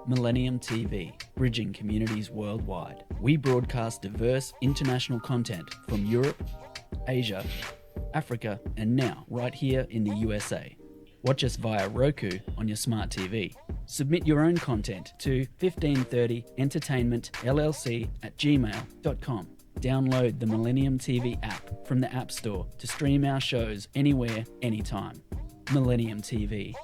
Millennium TV, bridging communities worldwide. We broadcast diverse international content from Europe, Asia, Africa, and now right here in the USA. Watch us via Roku on your smart TV. Submit your own content to 1530entertainmentllc@gmail.com. Download the Millennium TV app from the App Store to stream our shows anywhere, anytime. Millennium TV.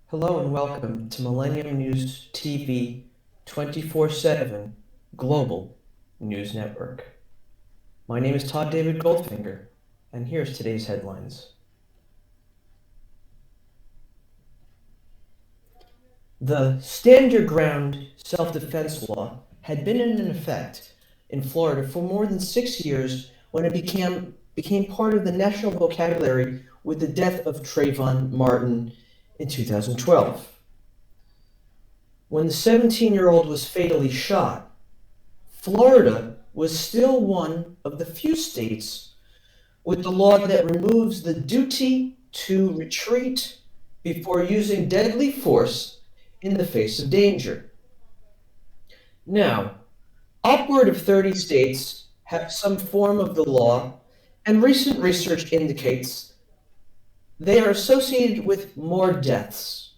Hello and welcome to Millennium News TV 24/7 Global News Network. My name is Todd David Goldfinger, and here's today's headlines. The Stand Your Ground self-defense law had been in effect in Florida for more than 6 years when it became part of the national vocabulary with the death of Trayvon Martin in 2012. When the 17-year-old was fatally shot, Florida was still one of the few states with the law that removes the duty to retreat before using deadly force in the face of danger. Now, upward of 30 states have some form of the law, and recent research indicates they are associated with more deaths.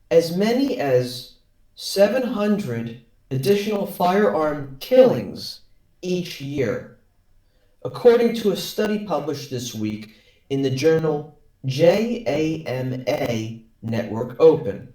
As many as 700 additional firearm killings each year, according to a study published this week in the journal JAMA Network Open.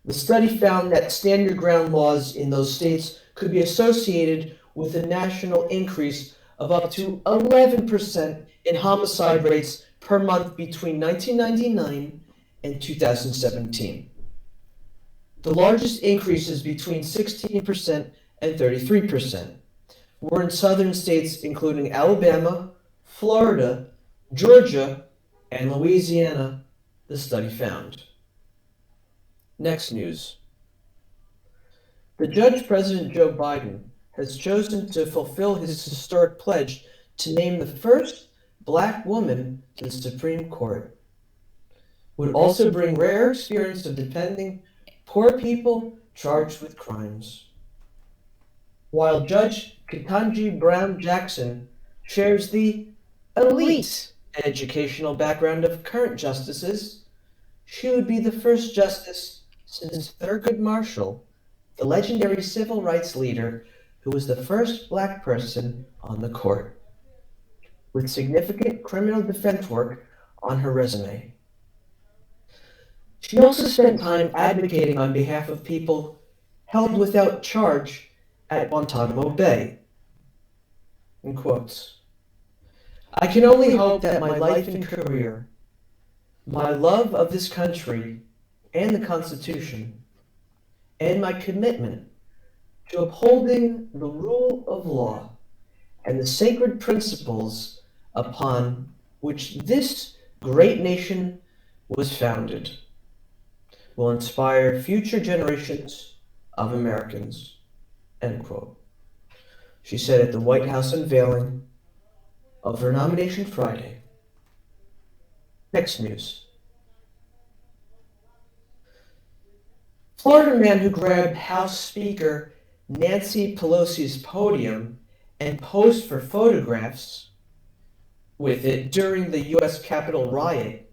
The study found that stand your ground laws in those states could be associated with a national increase of up to 11% in homicide rates per month between 1999 and 2017. The largest increases between 16% and 33% were in southern states including Alabama, Florida, Georgia, and Louisiana, the study found. Next news. The Judge President Joe Biden has chosen to fulfill his historic pledge to name the first Black woman to the Supreme Court. Would also bring rare experience of defending poor people charged with crimes. While Judge Ketanji Brown Jackson shares the elite educational background of current justices, she would be the first justice since Thurgood Marshall, the legendary civil rights leader who was the first Black person on the court, with significant criminal defense work on her resume. She also spent time advocating on behalf of people held without charge at Guantanamo Bay. In quotes, "I can only hope that my life and career, my love of this country and the Constitution, and my commitment to upholding the rule of law and the sacred principles upon which this great nation was founded will inspire future generations of Americans," end quote. She said at the White House unveiling of her nomination Friday. Next news. Florida man who grabbed House Speaker Nancy Pelosi's podium and posed for photographs with it during the U.S. Capitol riot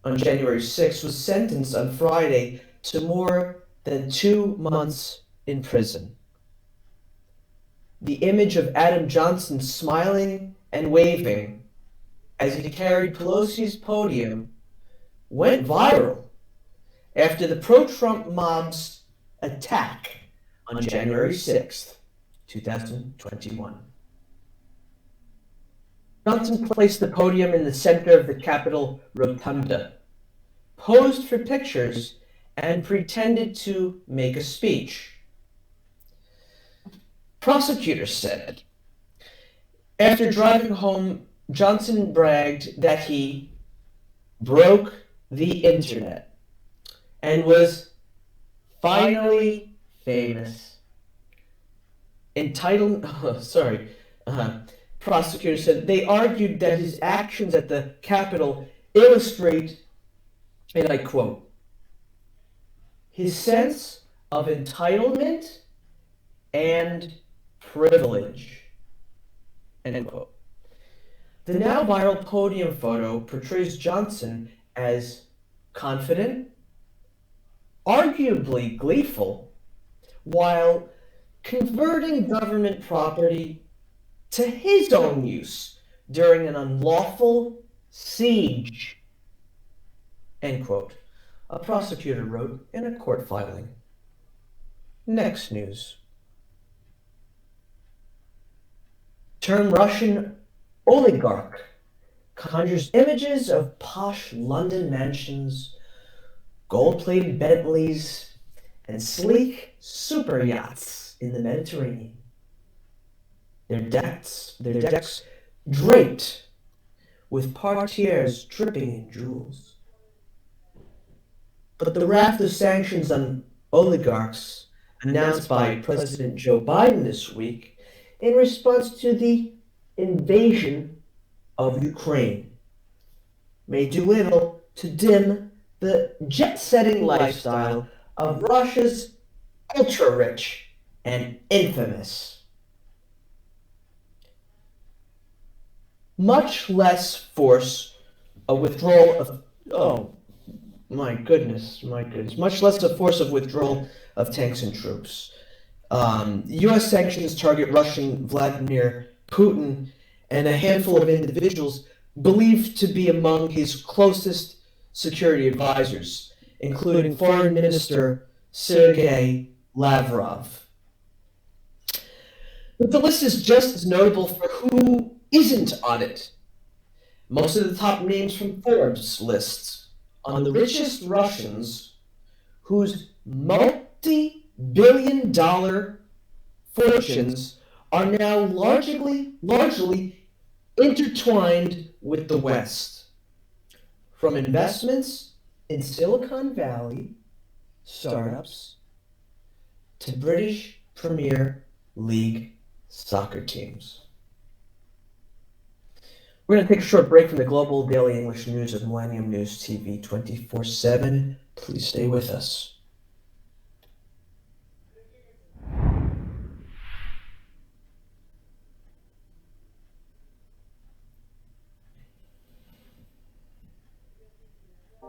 on January 6th, was sentenced on Friday to more than 2 months in prison. The image of Adam Johnson smiling and waving as he carried Pelosi's podium went viral after the pro-Trump mob's attack on January 6th, 2021. Johnson placed the podium in the center of the Capitol Rotunda, posed for pictures, and pretended to make a speech. Prosecutors said, after driving home, Johnson bragged that he broke the internet and was finally famous. Prosecutors said they argued that his actions at the Capitol illustrate, and I quote, his sense of entitlement and privilege, end quote. The now viral podium photo portrays Johnson as confident, arguably gleeful, while converting government property to his own use during an unlawful siege, end quote, a prosecutor wrote in a court filing. Next news. Term Russian oligarch conjures images of posh London mansions, gold-plated Bentleys, and sleek super yachts in the Mediterranean. Their decks draped with parterres dripping in jewels. But the raft of sanctions on oligarchs announced by President Joe Biden this week in response to the invasion of Ukraine may do little to dim the jet-setting lifestyle of Russia's ultra-rich and infamous. Much less force of withdrawal of much less a force of withdrawal of tanks and troops. U.S. sanctions target Russian Vladimir Putin and a handful of individuals believed to be among his closest security advisors, including Foreign Minister Sergei Lavrov. But the list is just as notable for who isn't on it. Most of the top names from Forbes lists on the richest Russians whose multi-billion-dollar fortunes are now largely intertwined with the West. From investments in Silicon Valley startups to British Premier League soccer teams. We're going to take a short break from the global daily English news of Millennium News TV 24/7. Please stay with us.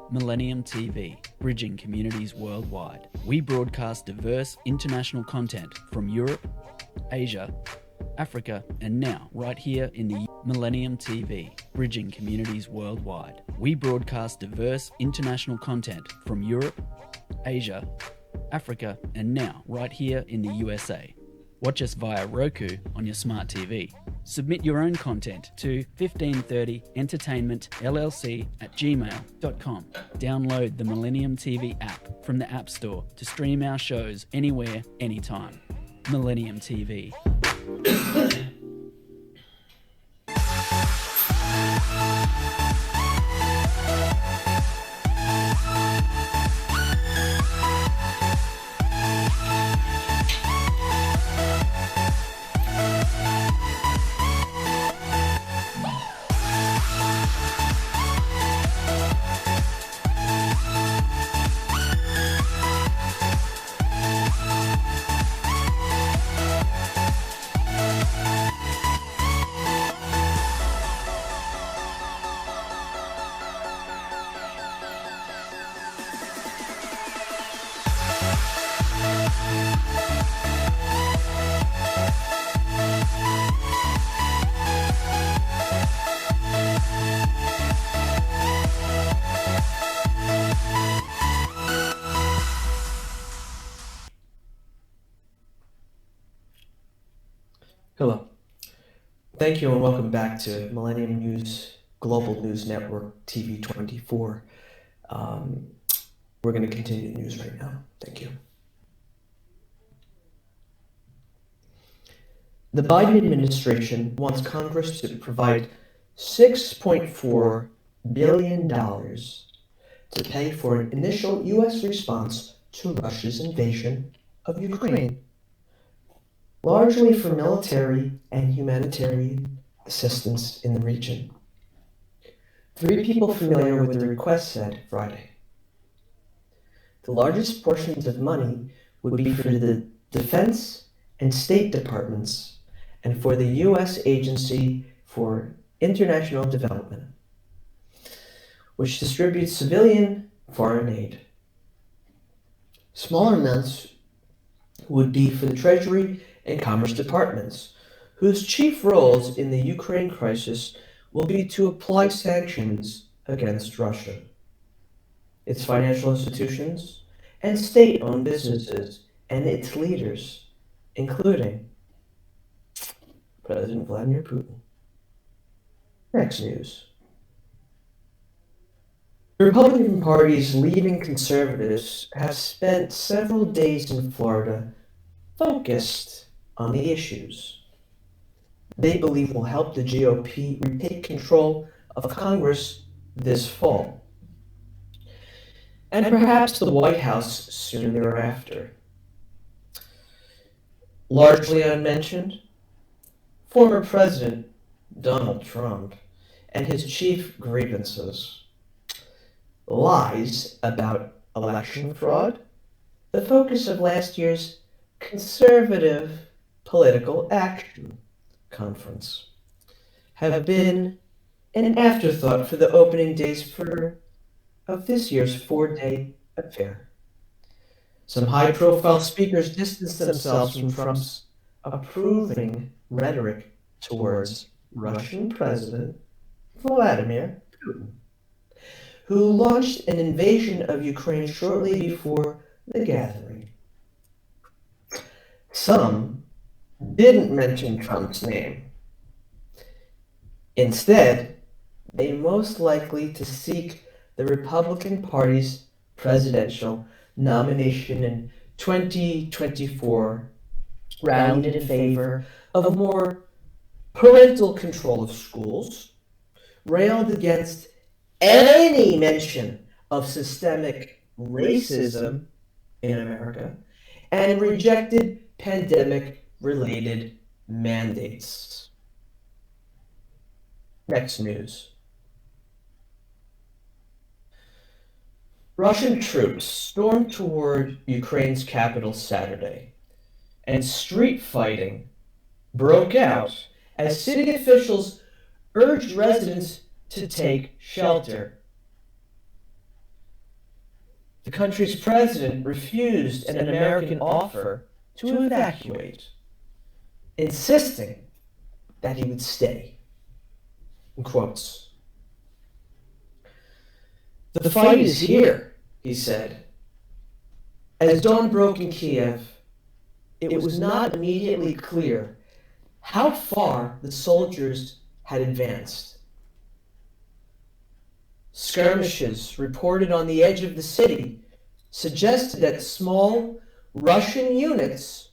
Millennium TV, bridging communities worldwide. We broadcast diverse international content from Europe, Asia, Africa, and now right here in the Millennium TV, bridging communities worldwide. We broadcast diverse international content from Europe, Asia, Africa, and now right here in the USA. Watch us via Roku on your smart TV. Submit your own content to 1530entertainmentllc@gmail.com. Download the Millennium TV app from the App Store to stream our shows anywhere, anytime. Millennium TV. thank you and welcome back to Millennium News, Global News Network, TV 24. We're going to continue the news right now. Thank you. The Biden administration wants Congress to provide $6.4 billion to pay for an initial U.S. response to Russia's invasion of Ukraine, largely for military and humanitarian assistance in the region. 3 people familiar with the request said Friday. The largest portions of money would be for the Defense and State Departments and for the U.S. Agency for International Development, which distributes civilian foreign aid. Smaller amounts would be for the Treasury and Commerce Departments, whose chief roles in the Ukraine crisis will be to apply sanctions against Russia, its financial institutions, and state-owned businesses, and its leaders, including President Vladimir Putin. Next news. The Republican Party's leading conservatives have spent several days in Florida focused on the issues they believe will help the GOP retake control of Congress this fall, and perhaps the White House soon thereafter. Largely unmentioned, former President Donald Trump and his chief grievances: lies about election fraud, the focus of last year's Conservative Political Action Conference, have been an afterthought for the opening days of this year's 4-day affair. Some high-profile speakers distanced themselves from Trump's approving rhetoric towards Russian President Vladimir Putin, who launched an invasion of Ukraine shortly before the gathering. Some didn't mention Trump's name. Instead, they most likely to seek the Republican Party's presidential nomination in 2024 rallied in favor of more parental control of schools, railed against any mention of systemic racism in America, and rejected pandemic-related mandates. Next news. Russian troops stormed toward Ukraine's capital Saturday, and street fighting broke out as city officials urged residents to take shelter. The country's president refused an American offer to evacuate, insisting that he would stay. In quotes. "The fight is here," he said. As dawn broke in Kiev, it was not immediately clear how far the soldiers had advanced. Skirmishes reported on the edge of the city suggested that small Russian units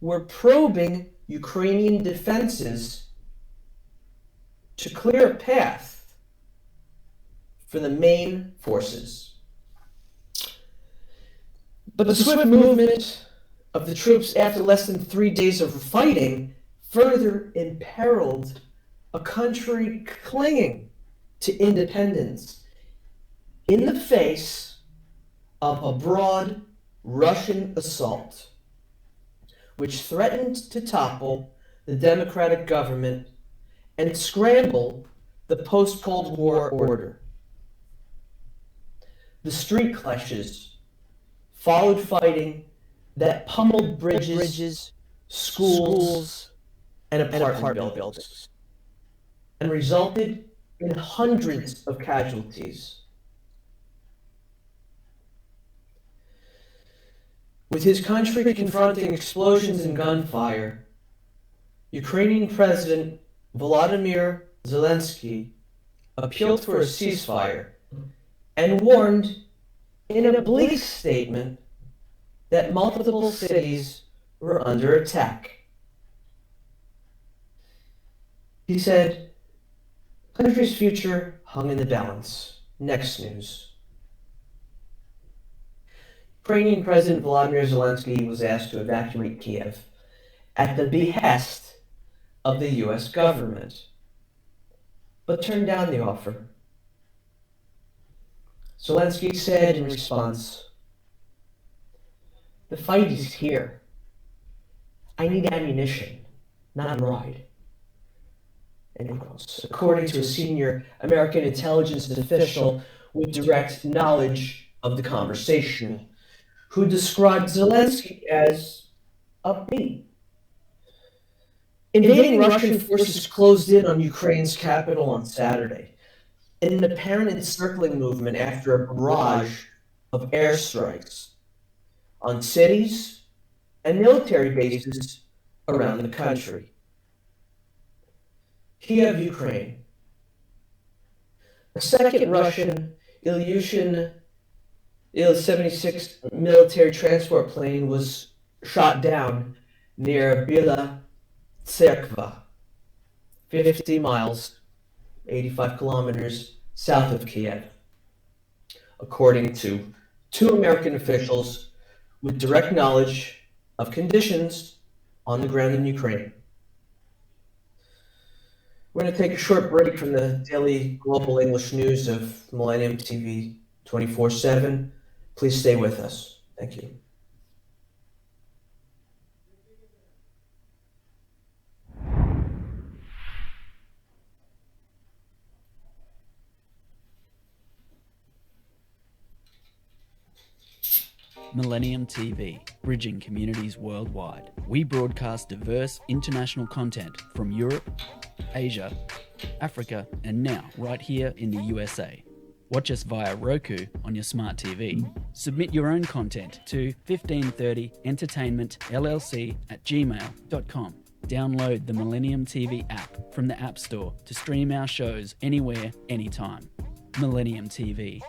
were probing Ukrainian defenses to clear a path for the main forces. But the swift movement of the troops after less than 3 days of fighting further imperiled a country clinging to independence in the face of a broad Russian assault, which threatened to topple the democratic government and scramble the post-Cold War order. The street clashes followed fighting that pummeled bridges, schools, and apartment buildings, and resulted in hundreds of casualties. With his country confronting explosions and gunfire, Ukrainian President Volodymyr Zelensky appealed for a ceasefire and warned in a bleak statement that multiple cities were under attack. He said, country's future hung in the balance. Next news. Ukrainian President Volodymyr Zelensky was asked to evacuate Kiev at the behest of the U.S. government, but turned down the offer. Zelensky said in response, "The fight is here. I need ammunition, not a ride." End quotes. According to a senior American intelligence official with direct knowledge of the conversation, who described Zelensky as upbeat. Invading Russian forces closed in on Ukraine's capital on Saturday in an apparent encircling movement after a barrage of airstrikes on cities and military bases around the country. Kiev, Ukraine. A second Russian Ilyushin Il-76 military transport plane was shot down near Bila Tserkva, 50 miles, 85 kilometers south of Kiev, according to two American officials with direct knowledge of conditions on the ground in Ukraine. We're going to take a short break from the daily global English news of Millennium TV 24/7. Please stay with us. Thank you. Millennium TV, bridging communities worldwide. We broadcast diverse international content from Europe, Asia, Africa, and now right here in the USA. Watch us via Roku on your smart TV. Submit your own content to 1530entertainmentllc@gmail.com. Download the Millennium TV app from the App Store to stream our shows anywhere, anytime. Millennium TV.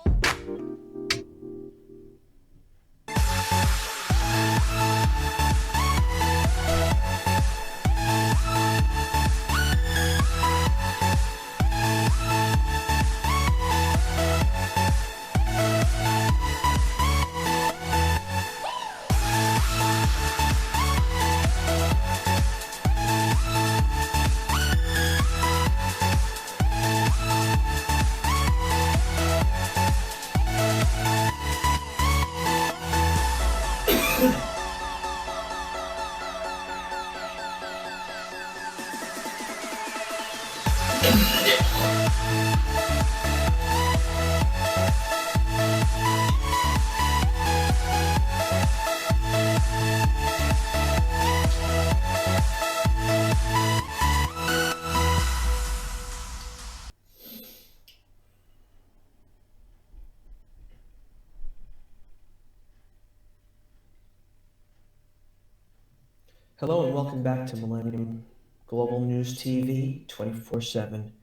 Hello and welcome back to Millennium Global News TV 24/7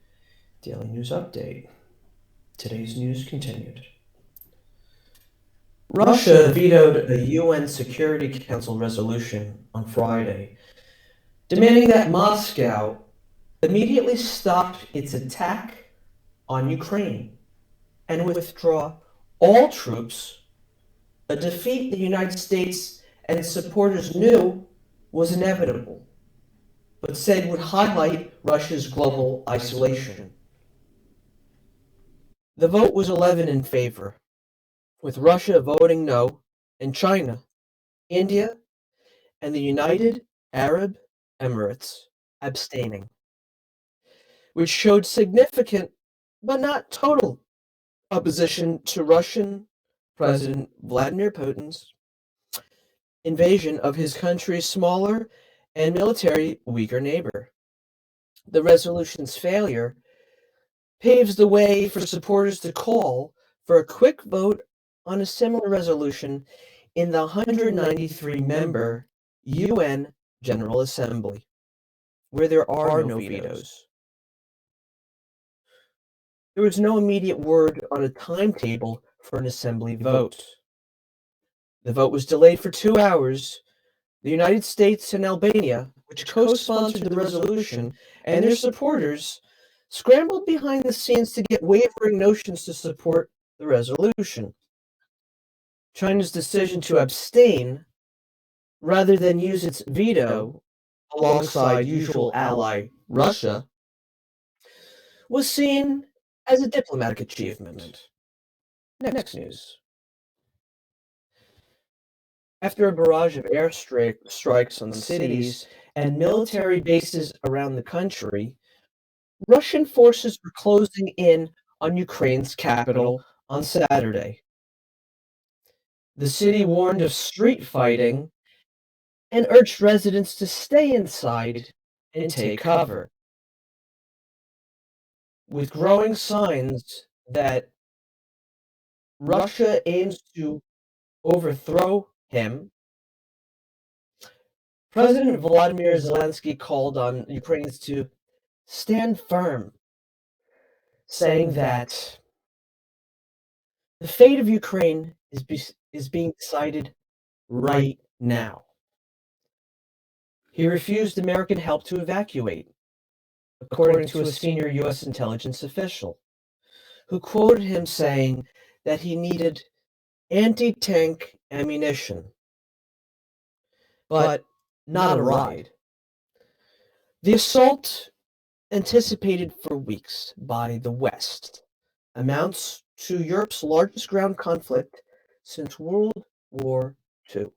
Daily News Update. Today's news continued. Russia vetoed a UN Security Council resolution on Friday, demanding that Moscow immediately stop its attack on Ukraine and withdraw all troops, a defeat the United States and supporters knew was inevitable, but said would highlight Russia's global isolation. The vote was 11 in favor, with Russia voting no, and China, India, and the United Arab Emirates abstaining, which showed significant, but not total, opposition to Russian President Vladimir Putin's invasion of his country's smaller and military weaker neighbor. The resolution's failure paves the way for supporters to call for a quick vote on a similar resolution in the 193-member UN General Assembly, where there are no vetoes. There was no immediate word on a timetable for an assembly vote. The vote was delayed for 2 hours. The United States and Albania, which co-sponsored the resolution, and their supporters scrambled behind the scenes to get wavering notions to support the resolution. China's decision to abstain rather than use its veto alongside usual ally Russia was seen as a diplomatic achievement. Next news. After a barrage of strikes on cities and military bases around the country, Russian forces were closing in on Ukraine's capital on Saturday. The city warned of street fighting and urged residents to stay inside and take cover. With growing signs that Russia aims to overthrow him, President Volodymyr Zelensky called on Ukrainians to stand firm, saying that the fate of Ukraine is being decided right now. He refused American help to evacuate, according to a senior U.S. intelligence official, who quoted him saying that he needed anti-tank ammunition, but not a ride. The assault, anticipated for weeks by the West, amounts to Europe's largest ground conflict since World War II,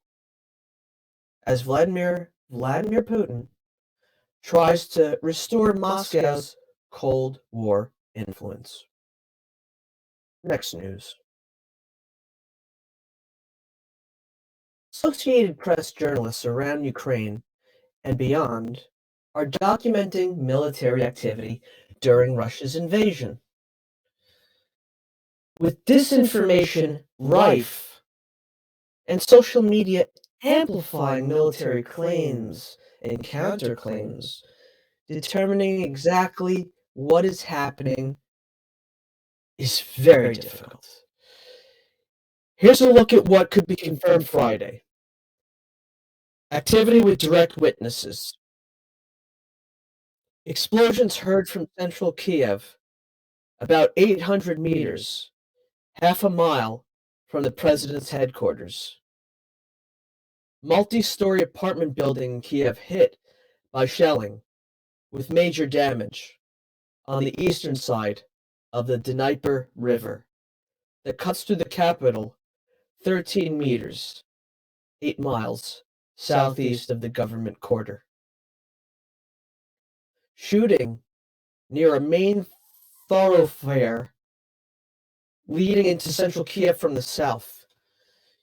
as Vladimir Putin tries to restore Moscow's Cold War influence. Next news. Associated Press journalists around Ukraine and beyond are documenting military activity during Russia's invasion. With disinformation rife and social media amplifying military claims and counterclaims, determining exactly what is happening is very difficult. Here's a look at what could be confirmed Friday. Activity with direct witnesses. Explosions heard from central Kiev, about 800 meters, half a mile from the president's headquarters. Multi-story apartment building in Kiev hit by shelling, with major damage, on the eastern side of the Dnieper River that cuts through the capital 13 meters, 8 miles southeast of the government quarter. Shooting near a main thoroughfare leading into central Kiev from the south.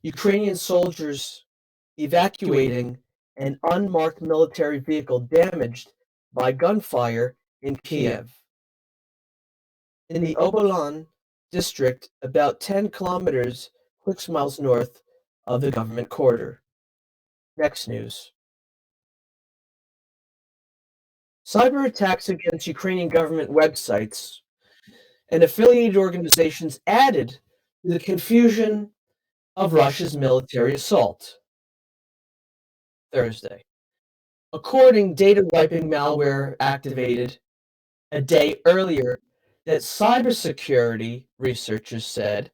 Ukrainian soldiers evacuating an unmarked military vehicle damaged by gunfire in Kiev. In the Obolan district, about 10 kilometers, 6 miles north of the government quarter. Next news. Cyber attacks against Ukrainian government websites and affiliated organizations added to the confusion of Russia's military assault. Thursday. According data wiping malware activated a day earlier that cybersecurity researchers said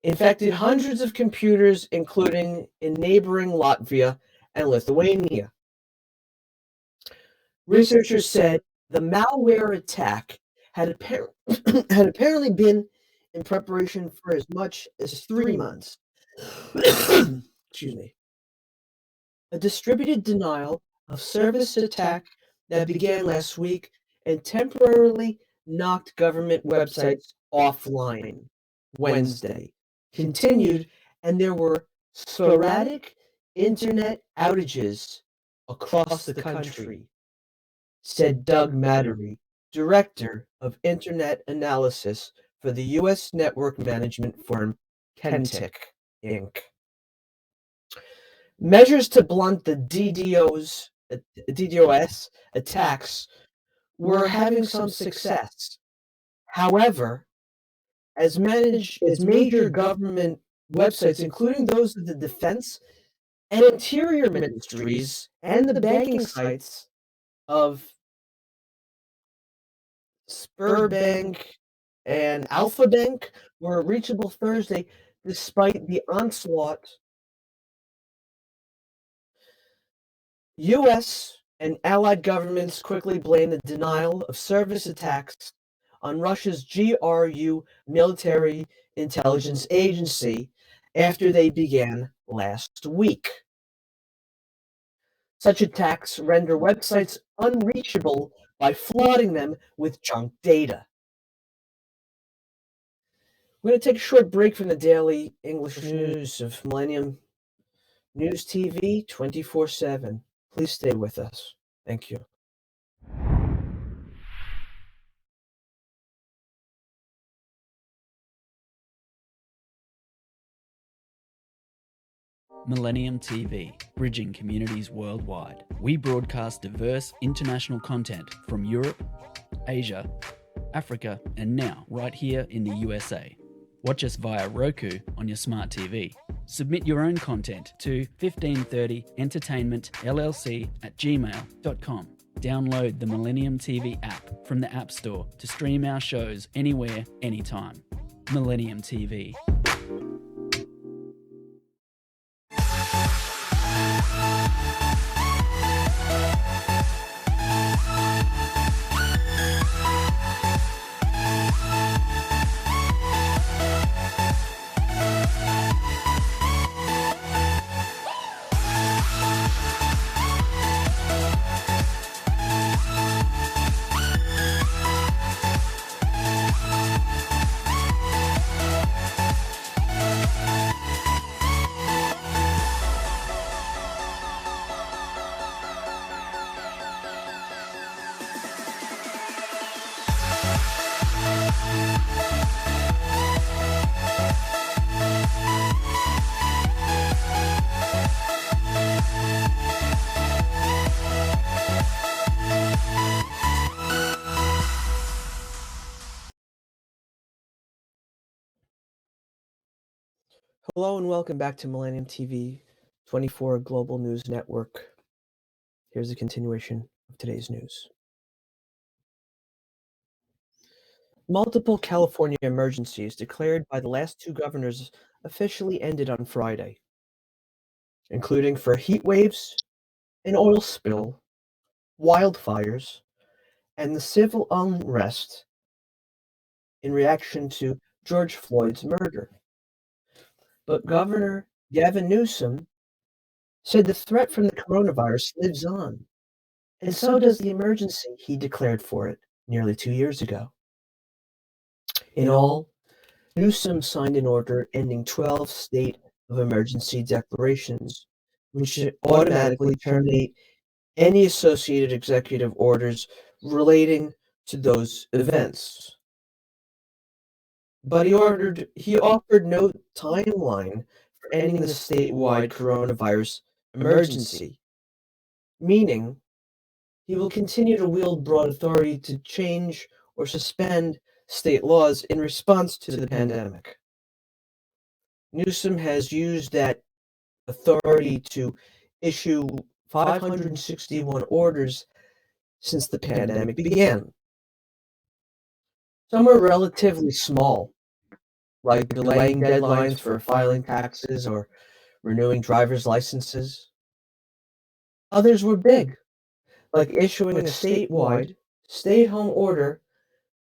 infected hundreds of computers, including in neighboring Latvia and Lithuania. Researchers said the malware attack had apparently been in preparation for as much as 3 months. Excuse me. A distributed denial of service attack that began last week and temporarily knocked government websites offline Wednesday continued, and there were sporadic internet outages across the country, said Doug Mattery, director of internet analysis for the U.S. network management firm Kentic, Inc. Measures to blunt the DDoS attacks were having some success. However, as major government websites, including those of the defense and interior ministries and the banking sites of Sberbank and Alpha Bank, were reachable Thursday despite the onslaught. U.S. and allied governments quickly blamed the denial of service attacks on Russia's GRU military intelligence agency after they began last week. Such attacks render websites unreachable by flooding them with junk data. We're going to take a short break from the daily English news of Millennium News TV 24/7. Please stay with us. Thank you. Millennium TV, bridging communities worldwide. We broadcast diverse international content from Europe, Asia, Africa, and now right here in the USA. Watch us via Roku on your smart TV. Submit your own content to 1530entertainmentllc@gmail.com. Download the Millennium TV app from the App Store to stream our shows anywhere, anytime. Millennium TV. Hello and welcome back to Millennium TV 24 Global News Network. Here's a continuation of today's news. Multiple California emergencies declared by the last two governors officially ended on Friday, including for heat waves, an oil spill, wildfires, and the civil unrest in reaction to George Floyd's murder. But Governor Gavin Newsom said the threat from the coronavirus lives on, and so does the emergency he declared for it nearly 2 years ago. In all, Newsom signed an order ending 12 state of emergency declarations, which should automatically terminate any associated executive orders relating to those events. But he offered no timeline for ending the statewide coronavirus emergency, meaning he will continue to wield broad authority to change or suspend state laws in response to the pandemic. Newsom has used that authority to issue 561 orders since the pandemic began. Some are relatively small, like delaying deadlines for filing taxes or renewing driver's licenses. Others were big, like issuing a statewide stay-at-home order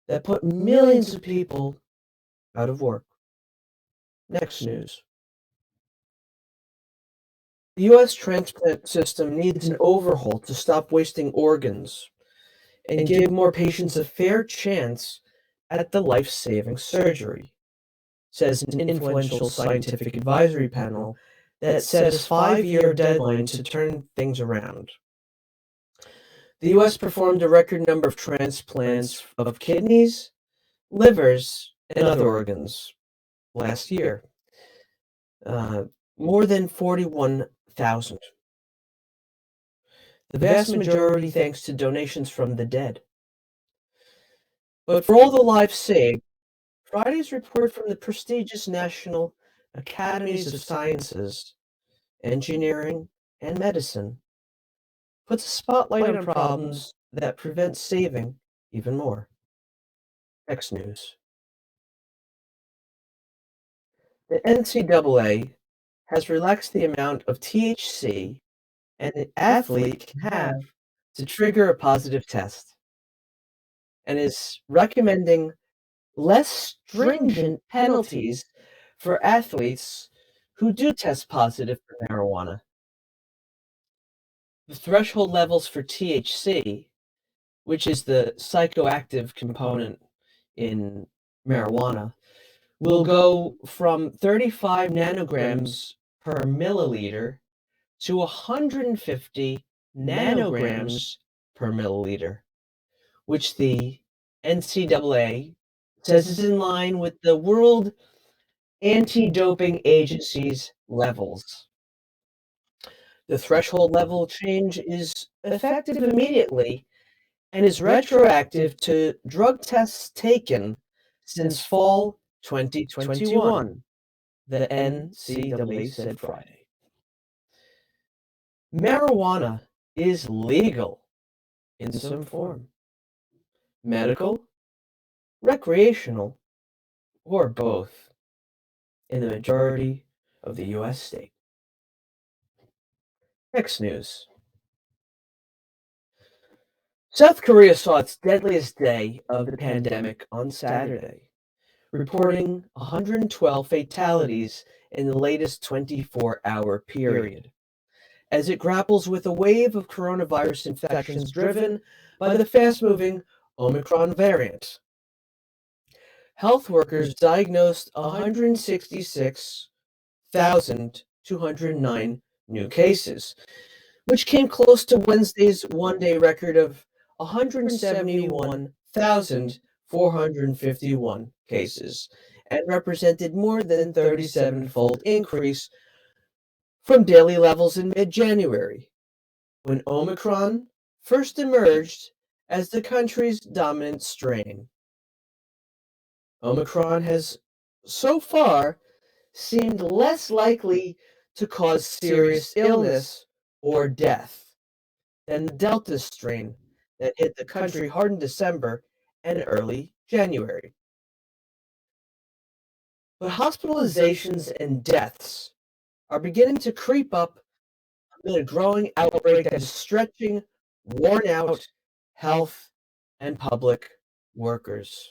that put millions of people out of work. Next news. The U.S. transplant system needs an overhaul to stop wasting organs and give more patients a fair chance at the life-saving surgery, says an influential scientific advisory panel that set a 5-year deadline to turn things around. The U.S. performed a record number of transplants of kidneys, livers, and other organs last year, more than 41,000. The vast majority thanks to donations from the dead. But for all the lives saved, Friday's report from the prestigious National Academies of Sciences, Engineering, and Medicine puts a spotlight on problems that prevent saving even more. Next news. The NCAA has relaxed the amount of THC an athlete can have to trigger a positive test and is recommending less stringent penalties for athletes who do test positive for marijuana. The threshold levels for THC, which is the psychoactive component in marijuana, will go from 35 nanograms per milliliter to 150 nanograms per milliliter, which the NCAA says is in line with the World Anti-Doping Agency's levels. The threshold level change is effective immediately and is retroactive to drug tests taken since fall 2021, the NCAA said Friday. Marijuana is legal in some form. Medical, recreational, or both in the majority of the U.S. state. Next news. South Korea saw its deadliest day of the pandemic on Saturday, reporting 112 fatalities in the latest 24-hour period, as it grapples with a wave of coronavirus infections driven by the fast-moving Omicron variant. Health workers diagnosed 166,209 new cases, which came close to Wednesday's one-day record of 171,451 cases, and represented more than 37-fold increase from daily levels in mid-January, when Omicron first emerged as the country's dominant strain. Omicron has so far seemed less likely to cause serious illness or death than the Delta strain that hit the country hard in December and early January. But hospitalizations and deaths are beginning to creep up amid a growing outbreak that is stretching worn out health and public workers.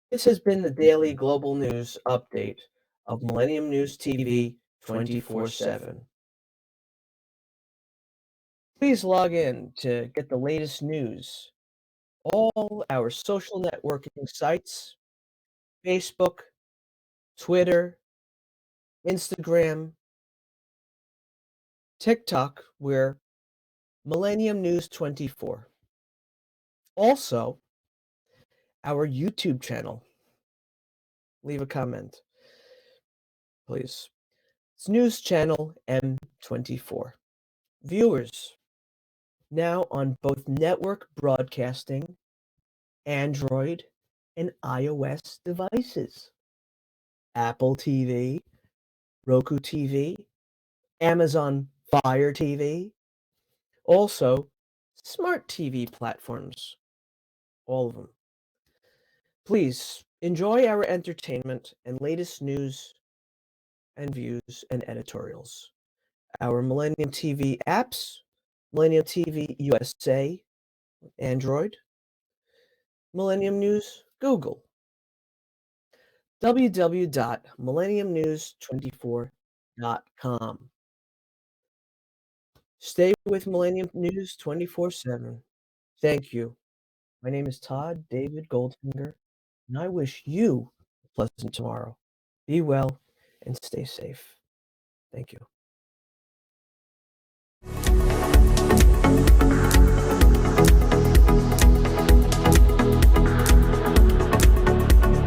This has been the daily global news update of Millennium News TV 24/7. Please log in to get the latest news. All our social networking sites, Facebook, Twitter, Instagram, TikTok, we're Millennium News 24. Also, our YouTube channel. Leave a comment, please. It's News Channel M24. Viewers, now on both network broadcasting, Android, and iOS devices. Apple TV, Roku TV, Amazon Fire TV, also smart TV platforms, all of them. Please enjoy our entertainment and latest news and views and editorials. Our Millennium TV apps, Millennium TV USA, Android, Millennium News, Google, www.millenniumnews24.com. Stay with Millennium News 24/7. Thank you. My name is Todd David Goldfinger, and I wish you a pleasant tomorrow. Be well and stay safe. Thank you.